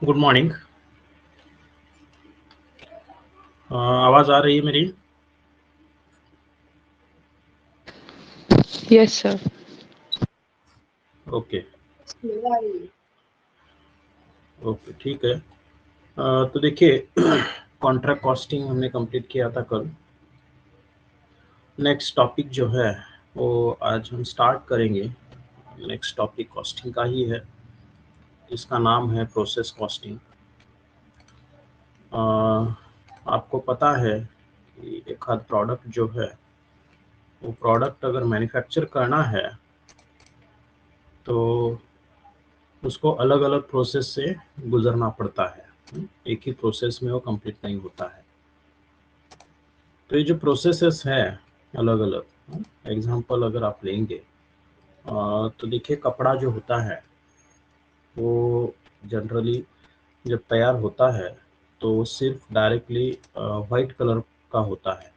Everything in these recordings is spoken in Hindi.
Good morning. आवाज आ रही है मेरी? Yes sir. ओके ओके, ठीक है। तो देखिए, कॉन्ट्रैक्ट कॉस्टिंग हमने कंप्लीट किया था कल। नेक्स्ट टॉपिक जो है वो आज हम स्टार्ट करेंगे। नेक्स्ट टॉपिक कॉस्टिंग का ही है, इसका नाम है प्रोसेस कॉस्टिंग। आपको पता है कि एक आध प्रोडक्ट जो है वो प्रोडक्ट अगर मैन्युफैक्चर करना है तो उसको अलग अलग प्रोसेस से गुजरना पड़ता है। एक ही प्रोसेस में वो कंप्लीट नहीं होता है। तो ये जो प्रोसेसेस है अलग अलग, एग्जांपल अगर आप लेंगे तो देखिए, कपड़ा जो होता है वो जनरली जब तैयार होता है तो सिर्फ डायरेक्टली वाइट कलर का होता है।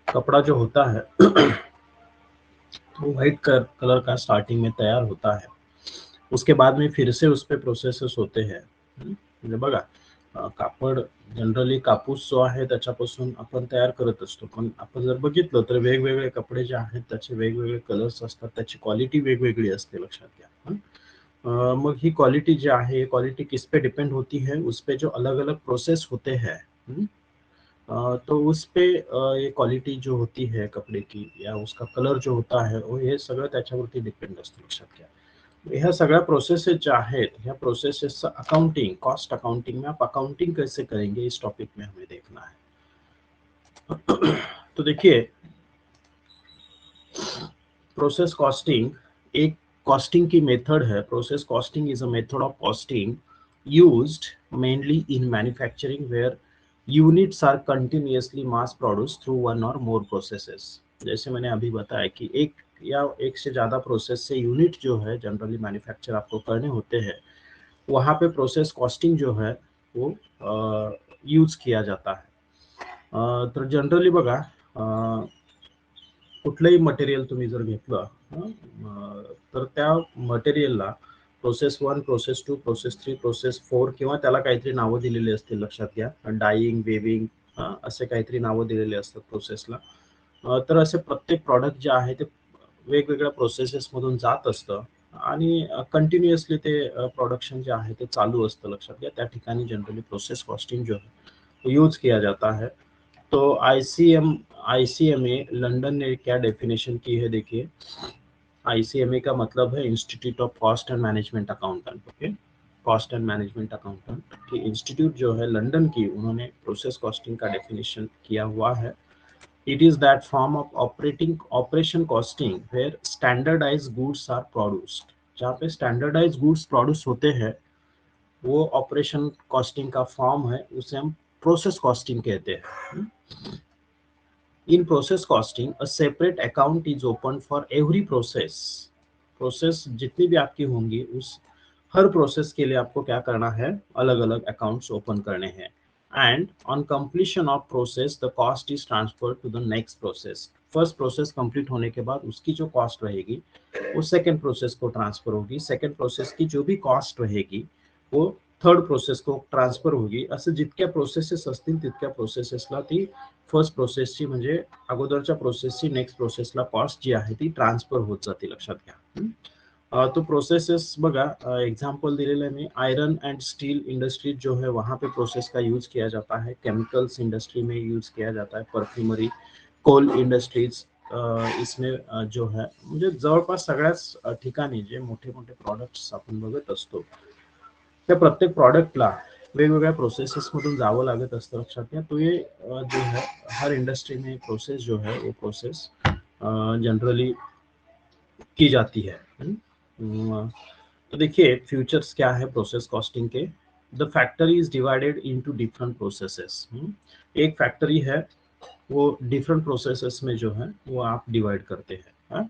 कपड़ा जो होता है तो वाइट कलर का स्टार्टिंग में तैयार होता है। उसके बाद में फिर से उस पे प्रोसेसेस होते हैं। म्हणजे बघा, कापड जनरली कापूस जो आहे त्याच्यापासून आपण तयार करत असतो, पण आपण जर बघितलं तर वेगवेगळे कपडे जे आहेत त्याचे वेगवेगळे कलर्स असतात, त्याची क्वालिटी वेगवेगळी असते, लक्षात घ्या। मग ही क्वालिटी जो आहे, क्वालिटी किस पे डिपेंड होती है, उस पे जो अलग अलग प्रोसेस होते हैं। तो उस पे ये क्वालिटी जो होती है कपडे की या उसका कलर जो होता है वो हे सगळं त्याच्यावरती डिपेंड असतं, लक्षात घ्या। ह्या सगळ्या प्रोसेसेस ज्या आहेत, ह्या प्रोसेसेसचं अकाउंटिंग, कॉस्ट अकाउंटिंग में आप अकाउंटिंग कैसे करेंगे, इस टॉपिक में हमें देखना है। तो देखिए, प्रोसेस कॉस्टिंग एक कॉस्टिंग की मेथड है। Process costing is a method of costing used mainly in manufacturing where units are continuously mass produced through one or more processes। जैसे मैंने अभी बताया कि एक या एक से ज़्यादा प्रोसेस से यूनिट जो है जनरली मैन्युफैक्चर आपको करने होते हैं, वहाँ पे प्रोसेस कॉस्टिंग जो है वो यूज किया जाता है। तर जनरली बघा, कुठलंही मटेरियल तुम्ही जर घेतलं तर त्या मटेरियलला प्रोसेस 1, प्रोसेस 2, प्रोसेस 3, प्रोसेस 4 किंवा त्याला काहीतरी नावं दिलेली असतील, लक्षात घ्या। डाइंग, वेविंग असे काहीतरी नावं दिलेली असतात प्रोसेसला। तर असे प्रत्येक प्रॉडक्ट जे आहे ते वेगवेगळ्या प्रोसेसेस मधून जात असतं आणि कंटिन्युअसली ते प्रोडक्शन जे आहे ते चालू असतं, लक्षात घ्या। त्या ठिकाणी जनरली प्रोसेस कॉस्टिंग जो है यूज किया जाता है। तो आईसीएमए लंदन ने क्या डेफिनेशन की है, देखिए। आईसीएमए का मतलब है institute of cost and management accountant. Okay, cost and management accountant की इंस्टीट्यूट जो है लंदन की, उन्होंने प्रोसेस कॉस्टिंग का डेफिनेशन किया हुआ है। It is that form of operation costing where standardize goods are produced. जहाँ पे स्टैंडर्डाइज गुड्स प्रोड्यूस होते हैं वो ऑपरेशन कॉस्टिंग का फॉर्म है, उसे हम प्रोसेस कॉस्टिंग कहते हैं। In process costing a separate account is open for every process. Process जितनी भी आपकी होंगी, उस हर प्रोसेस के लिए आपको क्या करना है, अलग अलग अकाउंट्स ओपन करने हैं। And on completion of process the cost is transfer to the next process. First process complete होने के बाद उसकी जो कॉस्ट रहेगी वो सेकेंड प्रोसेस को ट्रांसफर होगी। सेकेंड प्रोसेस की जो भी कॉस्ट रहेगी वो थर्ड प्रोसेस को ट्रान्सफर होगी। असं जितक्या प्रोसेसेस असतील तितक्या प्रोसेसेसला ती फर्स्ट प्रोसेसची म्हणजे अगोदरच्या प्रोसेसची नेक्स्ट प्रोसेसला कॉस्ट जी आहे ती ट्रान्सफर होत जाते, लक्षात घ्या। तो प्रोसेसेस बघा, एग्जांपल दिलेलं है मी। आयरन एंड स्टील इंडस्ट्री जो है वहाँ पे प्रोसेस का यूज किया जाता है। केमिकल्स इंडस्ट्री में यूज किया जाता है। परफ्यूमरी, कोल इंडस्ट्रीज इसमें जो है म्हणजे जवळपास सगळ्याच ठिकाणी जे मोठे मोठे प्रोडक्ट्स आपण बघत असतो त्या प्रत्येक प्रोडक्टला वेगवेगळ्या प्रोसेसेस मधून जावं लागत असतं, लक्षात घ्या। तो ये जो है हर इंडस्ट्री में प्रोसेस जो है वो प्रोसेस जनरली की जाती है। तो देखिए, फ्यूचर्स क्या है प्रोसेस कॉस्टिंग के। The factory is divided into different processes. एक फैक्ट्री है, वो डिफरेंट प्रोसेसेस में जो है वो आप डिवाइड करते हैं।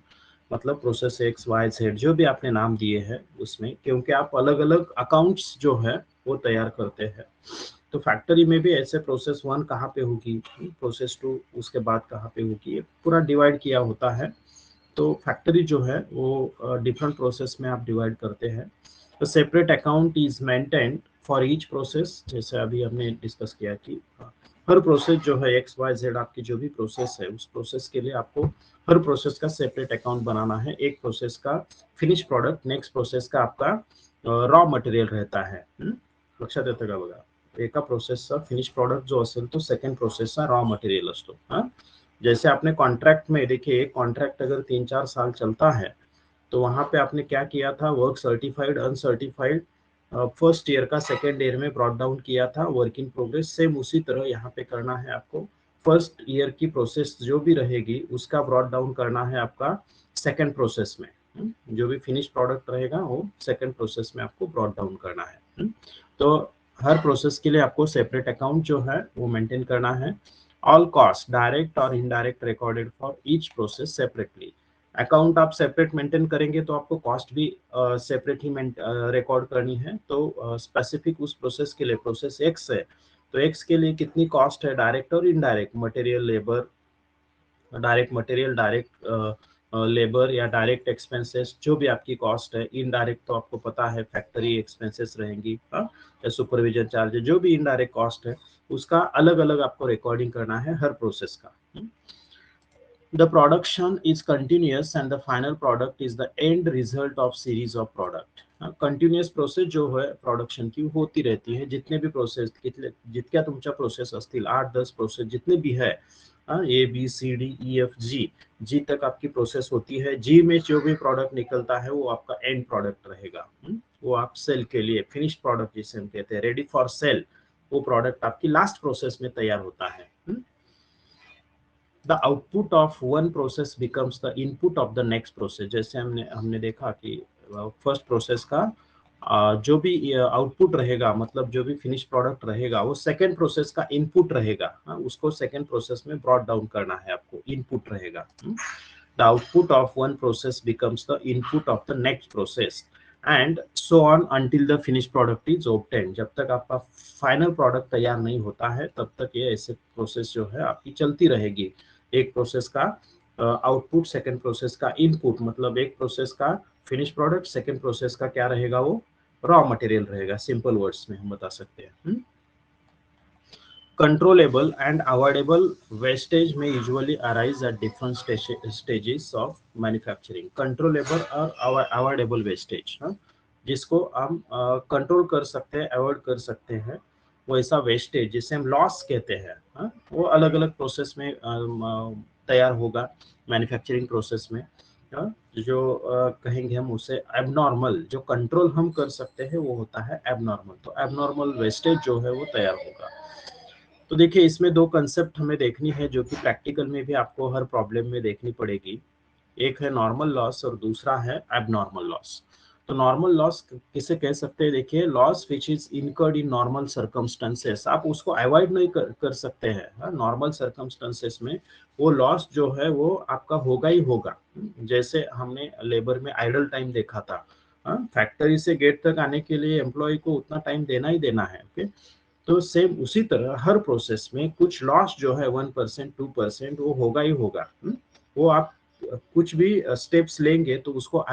मतलब प्रोसेस एक्स वाई जेड जो भी आपने नाम दिए हैं उसमें, क्योंकि आप अलग अलग अकाउंट्स जो है वो तैयार करते हैं। तो फैक्ट्री में भी ऐसे प्रोसेस वन कहाँ पे होगी, प्रोसेस टू उसके बाद कहाँ पे होगी, ये पूरा डिवाइड किया होता है। तो फैक्ट्री जो है वो डिफरेंट प्रोसेस में आप डिवाइड करते हैं। तो separate account is maintained for each process, जैसे अभी हमने डिस्कस किया कि हर प्रोसेस जो है एक्स वाई जेड आपकी जो भी प्रोसेस है उस प्रोसेस के लिए आपको हर प्रोसेस का सेपरेट अकाउंट बनाना है। एक प्रोसेस का फिनिश प्रोडक्ट, नेक्स्ट प्रोसेस का आपका रॉ मटेरियल रहता है। लक्षात येतं का बघा, एका प्रोसेसचा फिनिश प्रोडक्ट जो असेल तो सेकंड प्रोसेसचा रॉ मटेरियल असतो। जैसे आपने कॉन्ट्रैक्ट में देखिए, एक कॉन्ट्रैक्ट अगर 3-4 साल चलता है तो वहां पे आपने क्या किया था, work certified uncertified first year का सेकेंड ईयर में ब्रॉट डाउन किया था, वर्क इन प्रोग्रेस। सेम उसी तरह यहाँ पे करना है आपको, फर्स्ट ईयर की प्रोसेस जो भी रहेगी उसका ब्रॉट डाउन करना है आपका सेकेंड प्रोसेस में। जो भी फिनिश प्रोडक्ट रहेगा वो सेकेंड प्रोसेस में आपको ब्रॉट डाउन करना है। तो हर प्रोसेस के लिए आपको सेपरेट अकाउंट जो है वो मेंटेन करना है। ऑल कॉस्ट डायरेक्ट और indirect recorded for each process separately. Account आप सेपरेट मेंटेन करेंगे तो आपको कॉस्ट भी सेपरेट ही रिकॉर्ड करनी है। तो स्पेसिफिक उस प्रोसेस के लिए, प्रोसेस एक्स है तो एक्स के लिए कितनी कॉस्ट है, डायरेक्ट और indirect, material labour, direct labour या डायरेक्ट एक्सपेंसेस जो भी आपकी कॉस्ट है। इनडायरेक्ट तो आपको पता है फैक्ट्री एक्सपेंसेस रहेंगी, या सुपरविजन चार्ज, जो भी इनडायरेक्ट कॉस्ट है उसका अलग अलग आपको रिकॉर्डिंग करना है हर प्रोसेस का। The production is continuous and the final product is the end result of series of product. Continuous process जो है प्रोडक्शन की होती रहती है, जितने भी प्रोसेस जितक्या तुमच्या प्रोसेस असतील 8-10 प्रोसेस जितने भी है, A B C D E F G, G तक आपकी प्रोसेस होती है। जी में जो भी प्रोडक्ट निकलता है वो आपका एंड प्रोडक्ट रहेगा। वो आप सेल के लिए फिनिश प्रोडक्ट जिसे हम कहते हैं, रेडी फॉर सेल, वो प्रोडक्ट आपकी लास्ट प्रोसेस में तैयार होता है। The output of one process becomes the input of the next process. जैसे हमने देखा कि फर्स्ट प्रोसेस का जो भी आउटपुट रहेगा, मतलब जो भी फिनिश प्रोडक्ट रहेगा वो सेकेंड प्रोसेस का इनपुट रहेगा। उसको सेकेंड प्रोसेस में ब्रॉट डाउन करना है आपको, इनपुट रहेगा। The output of one process becomes the input of the next process and so on until the finish product is obtain. जब तक आपका फाइनल प्रोडक्ट तैयार नहीं होता है तब तक ये ऐसे प्रोसेस जो है आपकी चलती रहेगी। एक प्रोसेस का आउटपुट, सेकंड प्रोसेस का इनपुट, मतलब एक प्रोसेस का फिनिश प्रोडक्ट, सेकंड प्रोसेस का क्या रहेगा, वो रॉ मटेरियल रहेगा। सिंपल वर्ड्स में हम बता सकते हैं। कंट्रोलेबल एंड अवॉइडेबल वेस्टेज में usually arise at different stages of manufacturing. Controllable और अवॉइडेबल वेस्टेज, जिसको हम कंट्रोल कर सकते हैं, अवॉइड कर सकते हैं, वैसा वेस्टेज जिसे हम लॉस कहते हैं, वो अलग अलग प्रोसेस में तैयार होगा मैन्युफैक्चरिंग प्रोसेस में। जो कहेंगे हम उसे एबनॉर्मल, जो कंट्रोल हम कर सकते हैं वो होता है एबनॉर्मल। तो एबनॉर्मल वेस्टेज जो है वो तैयार होगा। तो देखिए, इसमें दो कंसेप्ट हमें देखनी है जो कि प्रैक्टिकल में भी आपको हर प्रॉब्लम में देखनी पड़ेगी। एक है नॉर्मल लॉस और दूसरा है एबनॉर्मल लॉस। तो नॉर्मल लॉस किसे कह सकते हैं, देखिए, loss which is incurred in normal circumstances. आप उसको अवॉइड नहीं कर सकते हैं। नॉर्मल सर्कमस्टेंसेस में वो लॉस जो है वो आपका होगा ही होगा। जैसे हमने लेबर में आइडल टाइम देखा था, फैक्ट्री से गेट तक आने के लिए एम्प्लॉय को उतना टाइम देना ही देना है। ओके, तो सेम उसी तरह हर प्रोसेस में कुछ लॉस जो है 1% 2% वो होगा ही होगा। वो आप कुछ भी स्टेप्स लेंगे तो उसको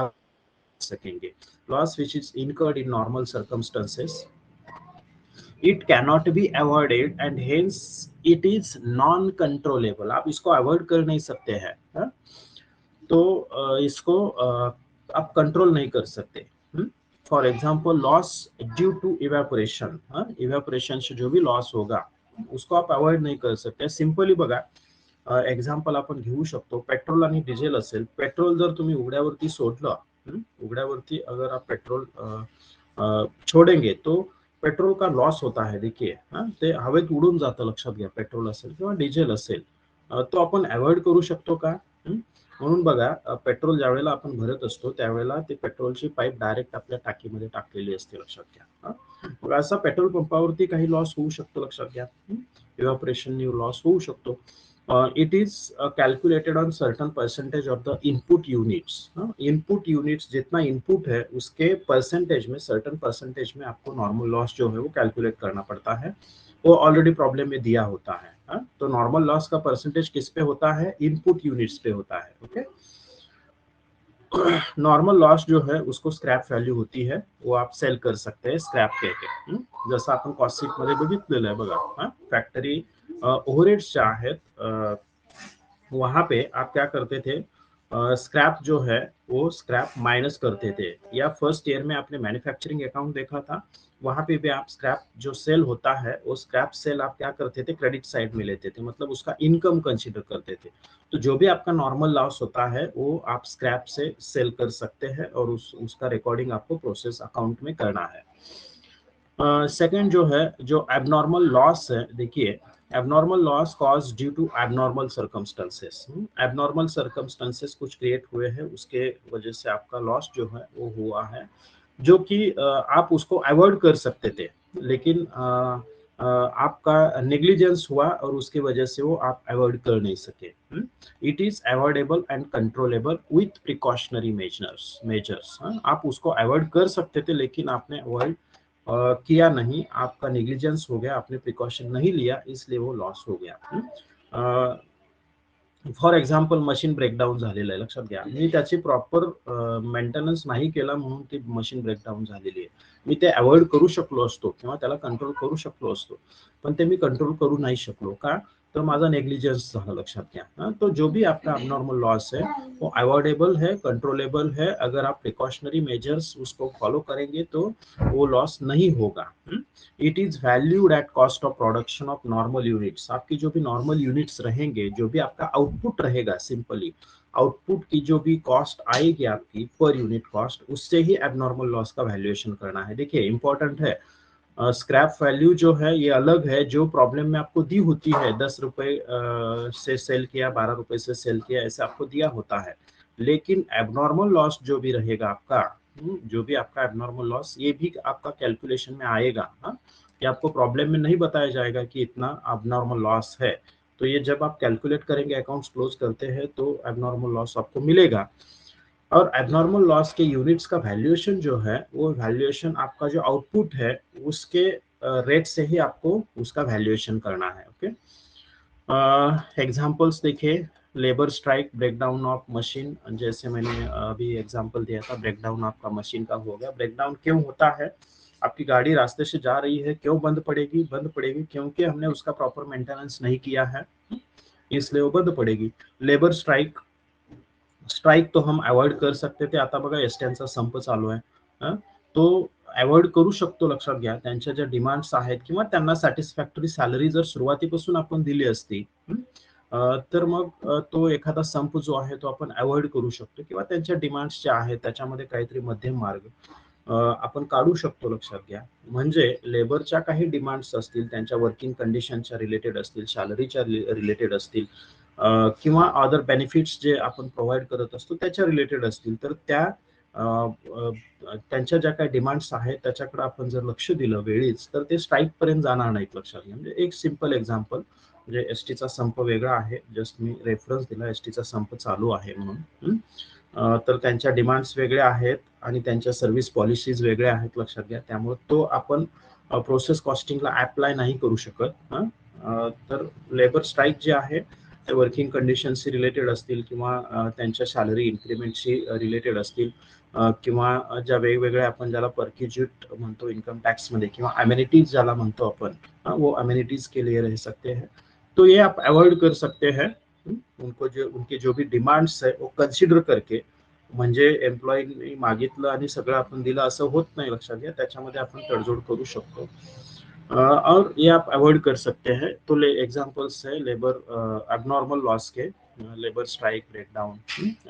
सकेंगे। Loss which is incurred in normal circumstances, it cannot be avoided and hence it is non controllable. आप इसको अवॉइड कर नहीं सकते हैं। तो इसको आप कंट्रोल नहीं कर सकते। For example loss due to evaporation, evaporation से जो भी लॉस होगा उसको आप अवॉइड नाही कर सकते। सिंपली बघा, एक्झाम्पल आपण घेऊ शकतो, पेट्रोल आणि डिझेल असेल, पेट्रोल जर तुम्ही उघड्यावरती सोडलं, उघड्यावरती अगर आप पेट्रोल छोडेंगे तो पेट्रोल का लॉस होता है। देखिए, ते हवेत उडून जातं, लक्षात घ्या। पेट्रोल असेल किंवा डिझेल असेल, तो आपण अवॉइड करू शकतो का? म्हणून बघा, पेट्रोल ज्या वेळेला आपण भरत असतो त्यावेळेला ते पेट्रोलची पाईप डायरेक्ट आपल्या टाकीमध्ये टाकलेली असते, लक्षात घ्या। मग असा पेट्रोल पंपावरती काही लॉस होऊ शकतो, लक्षात घ्या। इव्हॅपोरेशन लॉस होऊ शकतो। It is calculated on certain percentage of the input units. Input units जितना इनपुट है उसके परसेंटेज में, सर्टन परसेंटेज में आपको नॉर्मल लॉस जो है वो कैलकुलेट करना पड़ता है, वो ऑलरेडी प्रॉब्लम में दिया होता है। तो नॉर्मल लॉस का परसेंटेज किस पे होता है? इनपुट यूनिट्स पे होता है। ओके, नॉर्मल लॉस जो है उसको स्क्रॅप व्हॅल्यू होती है, वो आप सेल कर सकते हैं स्क्रॅप के। जसं आपण कॉस्ट शीट मध्ये बघितलेलं आहे बघा, फॅक्टरी ओव्हरहेड्स ज्या आहेत वहां पे आप क्या करते थे, स्क्रैप जो है वो स्क्रैप माइनस करते थे, या फर्स्ट ईयर में आपने मैन्युफैक्चरिंग अकाउंट देखा था, वहां पे भी आप स्क्रैप जो सेल होता है वो स्क्रैप सेल आप क्या करते थे, क्रेडिट साइड में लेते थे, मतलब उसका इनकम कंसीडर करते थे। तो जो भी आपका नॉर्मल लॉस होता है वो आप स्क्रैप से सेल कर सकते हैं और उसका रिकॉर्डिंग आपको प्रोसेस अकाउंट में करना है। सेकंड जो है, जो एबनॉर्मल लॉस है, देखिए abnormal loss cause due to abnormal circumstances. Abnormal circumstances कुछ क्रिएट हुए हैं, उसके वजह से आपका लॉस जो है वो हुआ है, जो कि आप उसको अवॉइड कर सकते थे, लेकिन आपका नेग्लिजेंस हुआ और उसके वजह से वो आप अवॉइड कर नहीं सके। It is avoidable and controllable with precautionary measures. आप उसको अवॉइड कर सकते थे लेकिन आपने अवॉइड किया नहीं, आपका नेग्लिजेंस हो गया, आपने प्रिकॉशन नहीं लिया, इसलिए वो लॉस हो गया। फॉर एक्झाम्पल मशीन ब्रेकडाऊन झालेलं आहे, लक्षात घ्या, मी त्याची प्रॉपर मेंटेनन्स नाही केला म्हणून ती मशीन ब्रेकडाऊन झालेली आहे। मी ते अवॉइड करू शकलो असतो किंवा त्याला कंट्रोल करू शकलो असतो, पण ते मी कंट्रोल करू नाही शकलो का, तर माझा नेग्लिजेंस झाला, लक्षात घ्या। तो जो भी आपका अबनॉर्मल लॉस है वो अवॉइडेबल है, कंट्रोलेबल है, अगर आप प्रिकॉशनरी मेजर्स उसको फॉलो करेंगे तो वो लॉस नहीं होगा। It is valued at cost of production of normal units. आपकी जो भी नॉर्मल यूनिट्स रहेंगे, जो भी आपका आउटपुट रहेगा, सिंपली आउटपुट की जो भी कॉस्ट आएगी आपकी पर यूनिट कॉस्ट, उससे ही एबनॉर्मल लॉस का वैल्यूएशन करना है। देखिए इंपॉर्टेंट है, स्क्रैप वैल्यू जो है ये अलग है, जो प्रॉब्लम में आपको दी होती है, 10 रुपए से सेल किया, 12 रुपए से सेल किया, ऐसे आपको दिया होता है, लेकिन एबनॉर्मल लॉस जो भी रहेगा आपका, जो भी आपका एबनॉर्मल लॉस, ये भी आपका कैलकुलेशन में आएगा। कि आपको प्रॉब्लम में नहीं बताया जाएगा कि इतना एबनॉर्मल लॉस है, तो ये जब आप कैलकुलेट करेंगे, अकाउंट्स क्लोज करते हैं, तो एबनॉर्मल लॉस आपको मिलेगा। और एबनॉर्मल लॉस के यूनिट्स का वैल्यूएशन जो है, वो वैल्यूएशन आपका जो आउटपुट है उसके रेट से ही आपको उसका वैल्यूएशन करना है। ओके, एग्जांपल्स देखिए, labour strike, breakdown of machine, जैसे मैंने अभी एग्जांपल दिया था, ब्रेकडाउन आपका मशीन का हो गया। ब्रेकडाउन क्यों होता है? आपकी गाड़ी रास्ते से जा रही है, क्यों बंद पड़ेगी? बंद पड़ेगी क्योंकि हमने उसका प्रॉपर मेंटेनेंस नहीं किया है, इसलिए वो बंद पड़ेगी। लेबर स्ट्राइक, स्ट्राइक तो हम अवॉइड कर सकते थे, आता बघा एसट्यांचा संप चालू आहे, तो अवॉइड करू शकतो, लक्षात घ्या। त्यांच्या ज्या डिमांड्स आहेत किंवा त्यांना सॅटिस्फॅक्टरी सॅलरी जर सुरुवातीपासून आपण दिली असती, तर मग तो एखादा संप जो आहे तो आपण अवॉइड करू शकतो, किंवा त्यांच्या डिमांड्स ज्या आहेत त्याच्यामध्ये काहीतरी मध्यम मार्ग आपण काढू शकतो, लक्षात घ्या। म्हणजे लेबरच्या काही डिमांड्स असतील, त्यांच्या वर्किंग कंडिशनच्या रिलेटेड असतील, सॅलरीच्या रिलेटेड असतील, किंवा अदर बेनिफिट्स जे आपण प्रोव्हाइड करत असतो त्याच्या रिलेटेड असतील, तर त्या त्यांच्या ज्या काही डिमांड्स आहेत त्याच्याकडे आपण जर लक्ष दिलं वेळीच, तर ते स्ट्राईक पर्यंत जाणार नाहीत, लक्षात घ्या। म्हणजे एक सिंपल एक्झाम्पल, म्हणजे एसटीचा संप वेगळा आहे, जस्ट मी रेफरन्स दिला, एसटीचा संप चालू आहे म्हणून, तर त्यांच्या डिमांड्स वेगळ्या आहेत आणि त्यांच्या सर्व्हिस पॉलिसीज वेगळ्या आहेत, लक्षात घ्या। त्यामुळे तो आपण प्रोसेस कॉस्टिंगला अप्लाय नाही करू शकत। तर लेबर स्ट्राईक जे आहे ते वर्किंग कंडिशनशी रिलेटेड असतील, किंवा त्यांच्या सॅलरी इन्क्रीमेंटशी रिलेटेड असतील, किंवा ज्या वेगवेगळ्या आपण ज्याला परक्युजिट म्हणतो इन्कम टैक्स मध्ये, किंवा अमेनिटीज ज्याला म्हणतो आपण, वो अमेनिटीज के लिए रह सकते हैं, तो ये आप अवॉइड कर सकते हैं। उनके जो भी डिमांड्स है वो कंसिडर करके, म्हणजे एम्प्लॉईनी मागितलं आणि सगळं आपण दिलं असं होत नाही, लक्षात घ्या। त्याच्यामध्ये आपण तडजोड करू शकतो, और ये आप अवॉइड कर सकते हैं। तो एग्जांपल्स है लेबर एबनॉर्मल लॉस के, लेबर स्ट्राइक, ब्रेकडाउन,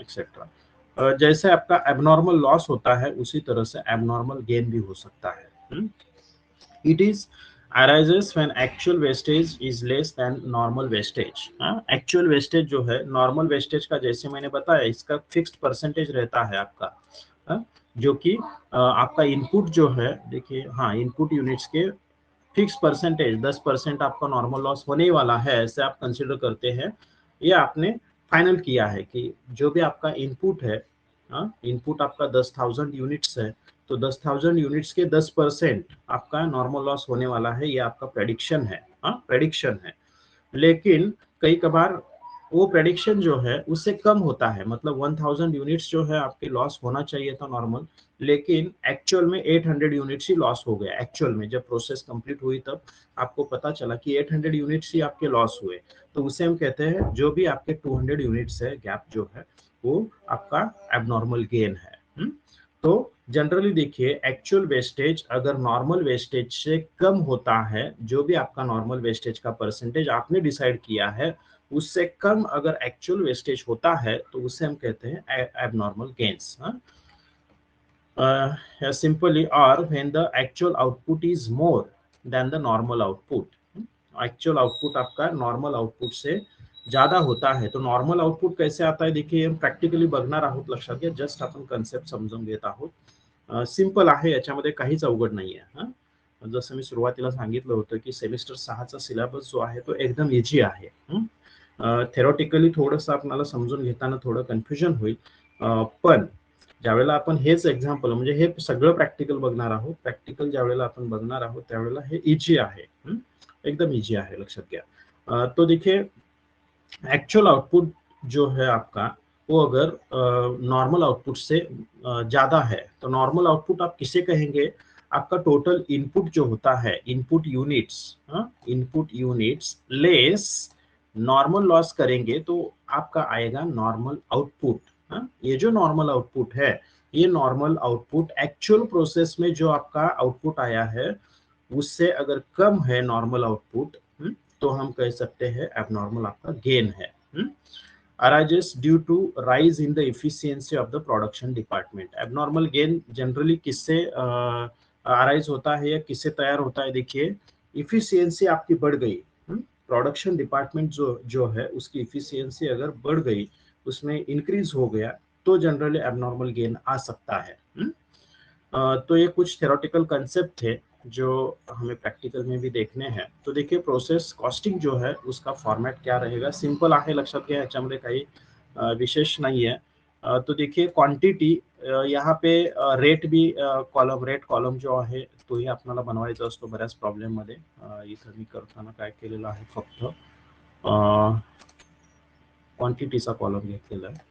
एक्सेट्रा। जैसे आपका एबनॉर्मल लॉस होता है उसी तरह से एबनॉर्मल गेन भी हो सकता है। It is arises when actual wastage is less than normal wastage। Actual wastage जो है, नॉर्मल वेस्टेज का जैसे मैंने बताया, इसका फिक्स्ड परसेंटेज रहता है आपका, जो कि आपका इनपुट जो है, देखिए, हाँ, इनपुट यूनिट्स के फिक्स परसेंटेज 10% आपका नॉर्मल लॉस होने वाला है, ऐसे आप कंसिडर करते हैं, ये आपने फाइनल किया है कि जो भी आपका इनपुट है, इनपुट आपका 10,000 यूनिट्स है, तो 10,000 यूनिट्स के 10% आपका नॉर्मल लॉस होने वाला है, ये आपका प्रेडिक्शन है, प्रेडिक्शन है। लेकिन कई कबार वो प्रेडिक्शन जो है उससे कम होता है, मतलब 1000 यूनिट्स जो है आपके लॉस होना चाहिए था नॉर्मल, लेकिन एक्चुअल में 800 यूनिट्स ही लॉस हो गया। एक्चुअल में जब प्रोसेस कंप्लीट हुई तब आपको पता चला कि 800 यूनिट्स ही आपके लॉस हुए, तो उसे हम कहते हैं जो भी आपके 200 यूनिट्स है गैप जो है वो आपका एबनॉर्मल गेन है। तो जनरली देखिए एक्चुअल वेस्टेज अगर नॉर्मल वेस्टेज से कम होता है, जो भी आपका नॉर्मल वेस्टेज का परसेंटेज आपने डिसाइड किया है उससे कम अगर एक्चुअल वेस्टेज होता है तो उसे हम कहते हैं एबनॉर्मल गेन्स। सिंपली और when the actual output is more than the normal output, actual output आपका नॉर्मल आउटपुट से ज्यादा होता है, तो नॉर्मल आउटपुट कैसे आता है देखिए हम प्रॅक्टिकली बघणार आहोत, लक्षात घ्या, जस्ट आपण कन्सेप्ट समजून घेत आहोत। सिंपल आहे, याच्यामध्ये काहीच अवघड नाहीये। जसं मी सुरुवातीला सांगितलं होतं की सेमिस्टर 6चा सिलेबस जो आहे तो एकदम इझी आहे। थेरॉटिकली थोडंसं आपल्याला समजून घेताना थोडं कन्फ्युजन होईल, पण ज्यावेळेला आपण हेच एक्झाम्पल म्हणजे हे सगळं प्रॅक्टिकल बघणार आहोत, प्रॅक्टिकल ज्यावेळेला आपण बघणार आहोत त्यावेळेला हे इझी आहे, एकदम इजी आहे, लक्षात घ्या। तो देखिए एक्चुअल आउटपुट जो है आपका वो अगर नॉर्मल आउटपुट से ज्यादा है, तो नॉर्मल आउटपुट आप किसे कहेंगे, आपका टोटल इनपुट जो होता है, input units less normal loss करेंगे तो आपका आएगा नॉर्मल आउटपुट। ये जो नॉर्मल आउटपुट है, ये नॉर्मल आउटपुट एक्चुअल प्रोसेस में जो आपका आउटपुट आया है उससे अगर कम है नॉर्मल आउटपुट, तो हम कह सकते हैं एबनॉर्मल आपका गेन है। arises due to rise in the efficiency of the production department। Abnormal gain generally किससे अराइज होता है या किससे तैयार होता है, देखिए इफिशियंसी आपकी बढ़ गई, प्रोडक्शन डिपार्टमेंट जो है उसकी इफिशियंसी अगर बढ़ गई, उसमें इंक्रीज हो गया, तो जनरली एबनॉर्मल गेन आ सकता है। तो ये कुछ थेरोटिकल कंसेप्ट थे जो हमें प्रैक्टिकल में भी देखने हैं। तो देखिए प्रोसेस कॉस्टिंग जो है उसका फॉर्मेट क्या रहेगा, सिंपल आहे, लक्षात घ्या, याच्यामध्ये काही विशेष नाही है। तो देखिए क्वांटिटी, यहाँ पे रेट भी कॉलम, रेट कॉलम जो आहे तोही आपल्याला बनवायचा असतो बऱ्याच प्रॉब्लेम मध्ये। इथं मी करताना काय केलेलं आहे, फक्त क्वांटिटीचा कॉलम घेतलेला आहे,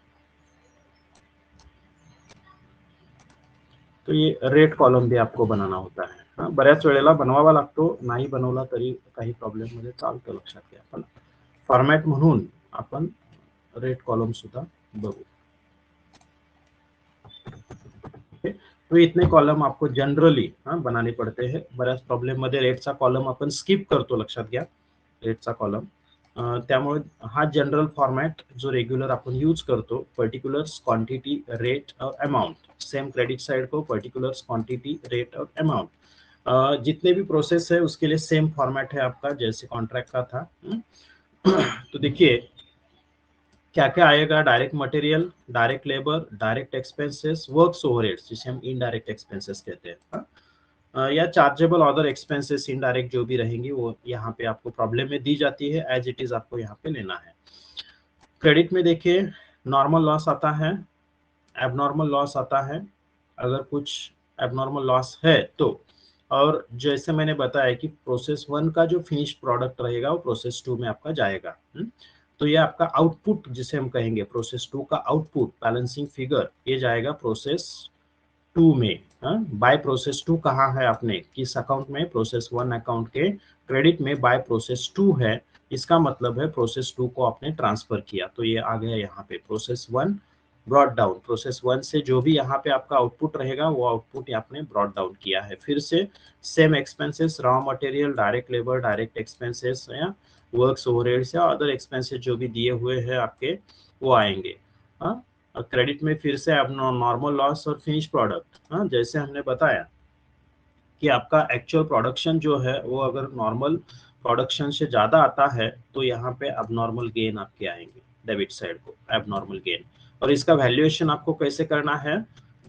तो ये रेट कॉलम भी आपको बनाना होता है। बऱ्याच वेळेला बनवावा लागतो, नाही बनवला तरी काही प्रॉब्लेम मध्ये चालतं, लक्षात घ्या। पण फॉर्मॅट म्हणून आपण रेट कॉलम सुद्धा बघू। तो इतने कॉलम आपको जनरली बनाने पड़ते हैं, बऱ्याच प्रॉब्लेम मध्ये रेटचा कॉलम आपण स्किप करतो, लक्षात घ्या, रेटचा कॉलम। त्यामुळे हा जनरल फॉर्मॅट जो रेग्युलर आपण यूज करतो, पर्टिकुलर्स, क्वांटिटी, रेट और अमाउंट, सेम क्रेडिट साइड को पर्टिकुलर्स, क्वांटिटी, रेट और अमाउंट, जितने भी प्रोसेस है उसके लिए सेम फॉर्मेट है आपका, जैसे कॉन्ट्रैक्ट का था। तो देखिए क्या क्या आएगा, direct material, direct labour, direct expenses, works overheads जिसे हम इनडायरेक्ट एक्सपेंसेस कहते हैं, या चार्जेबल अदर एक्सपेंसेस इनडायरेक्ट जो भी रहेंगी वो यहाँ पे आपको प्रॉब्लम में दी जाती है, एज इट इज आपको यहाँ पे लेना है। क्रेडिट में देखिए नॉर्मल लॉस आता है, एबनॉर्मल लॉस आता है, अगर कुछ एबनॉर्मल लॉस है तो, और जैसे मैंने बताया कि प्रोसेस 1 का जो फिनिश प्रोडक्ट रहेगा वो प्रोसेस 2 में आपका जाएगा। तो ये आपका आउटपुट जिसे हम कहेंगे, प्रोसेस 2 का आउटपुट बैलेंसिंग फिगर, ये जाएगा प्रोसेस 2 में। बाय प्रोसेस 2 कहाँ है आपने, किस अकाउंट में, प्रोसेस 1 अकाउंट के क्रेडिट में बाय प्रोसेस 2 है, इसका मतलब है प्रोसेस 2 को आपने ट्रांसफर किया, तो ये आ गया यहाँ पे प्रोसेस 1 ब्रॉड डाउन, प्रोसेस 1 से जो भी यहाँ पे आपका आउटपुट रहेगा वो आउटपुट आपने ब्रॉड डाउन किया है। फिर से same expenses, raw material, direct labour, direct expenses या वर्क्स ओवरहेड्स या अदर एक्सपेंसेस जो भी दिए हुए हैं आपके वो आएंगे। क्रेडिट में फिर से अब नॉर्मल लॉस और फिनिश प्रोडक्ट, जैसे हमने बताया कि आपका एक्चुअल प्रोडक्शन जो है वो अगर नॉर्मल प्रोडक्शन से ज्यादा आता है तो यहाँ पे अबनॉर्मल गेन आपके आएंगे, डेबिट साइड को एबनॉर्मल गेन। और इसका वैल्यूएशन आपको कैसे करना है,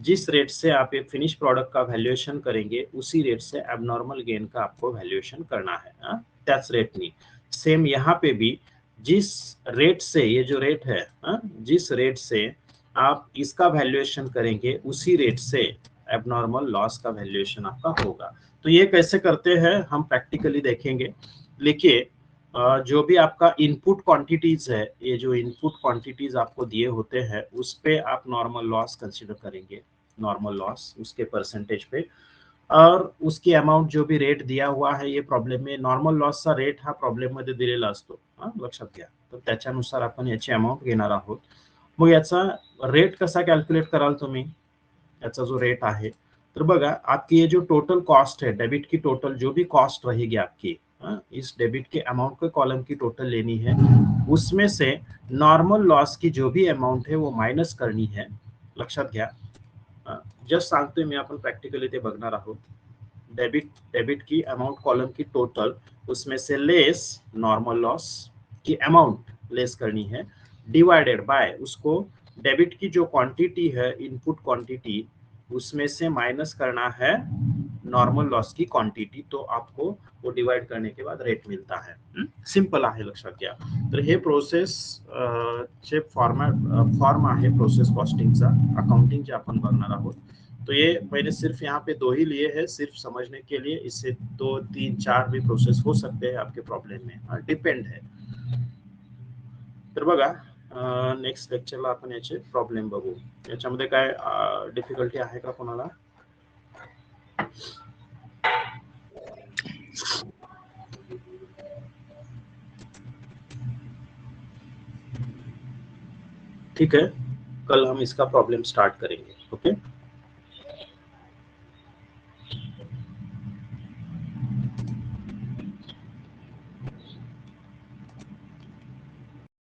जिस रेट से आप एक फिनिश प्रोडक्ट का वैल्यूएशन करेंगे उसी रेट से एबनॉर्मल गेन का आपको वैल्यूएशन करना है। दैट्स रेट नहीं। सेम यहाँ पे भी जिस रेट से, ये जो रेट है, जिस रेट से आप इसका वैल्यूएशन करेंगे उसी रेट से एबनॉर्मल लॉस का वैल्यूएशन आपका होगा। तो ये कैसे करते हैं हम प्रैक्टिकली देखेंगे। देखिए जो भी आपका इनपुट क्वांटिटीज है, ये जो इनपुट क्वांटिटीज आपको दिए होते हैं उस पे आप नॉर्मल लॉस कंसीडर करेंगे, नॉर्मल लॉस उसके परसेंटेज पे, और उसकी अमाउंट जो भी रेट दिया हुआ है, ये प्रॉब्लेम में नॉर्मल लॉसचा रेट हा प्रॉब्लेम मध्ये दिलेला असतो, लक्षात घ्या। तर त्याच्यानुसार आपण याची अमाउंट घेणार आहोत। मग याचा रेट कसा कॅल्क्युलेट कराल तुम्ही, याचा जो रेट आहे, तर बघा आपकी ये जो टोटल कॉस्ट है, डेबिट की टोटल जो भी कॉस्ट रहेगी आपकी, इस डेबिट के अमाउंट के कॉलम की टोटल लेनी है, उसमें से नॉर्मल लॉस की जो भी अमाउंट है वो माइनस करनी है। लक्षात घ्या, जस्ट सांगतोय मी, आपण प्रॅक्टिकली ते बघणार आहोत। डेबिट डेबिट की अमाउंट कॉलम की टोटल, उसमें से लेस नॉर्मल लॉस की अमाउंट लेस करनी है, डिवाइडेड बाय उसको डेबिट की जो क्वांटिटी है, इनपुट क्वांटिटी, उसमें से माइनस करना है नॉर्मल लॉस की क्वांटिटी, तो आपको वो डिवाइड करने के बाद रेट मिलता है। सिंपल आहे, लक्षात घ्या। तर हे प्रोसेस चे फॉर्म आहे प्रोसेस कॉस्टिंगचा, अकाउंटिंग जे आपण बघणार आहोत। तो ये मैंने सिर्फ यहाँ पे 2 ही लिए हैं, सिर्फ समझने के लिए। इससे 2, 3, 4 भी प्रोसेस हो सकते हैं आपके प्रॉब्लेम में, डिपेंड है। तर बघा नेक्स्ट लेक्चरला आपण याचे प्रॉब्लेम बघू। याच्यामध्ये काय डिफिकल्टी आहे का कोणाला? ठीक है, कल हम इसका प्रॉब्लम स्टार्ट करेंगे। ओके।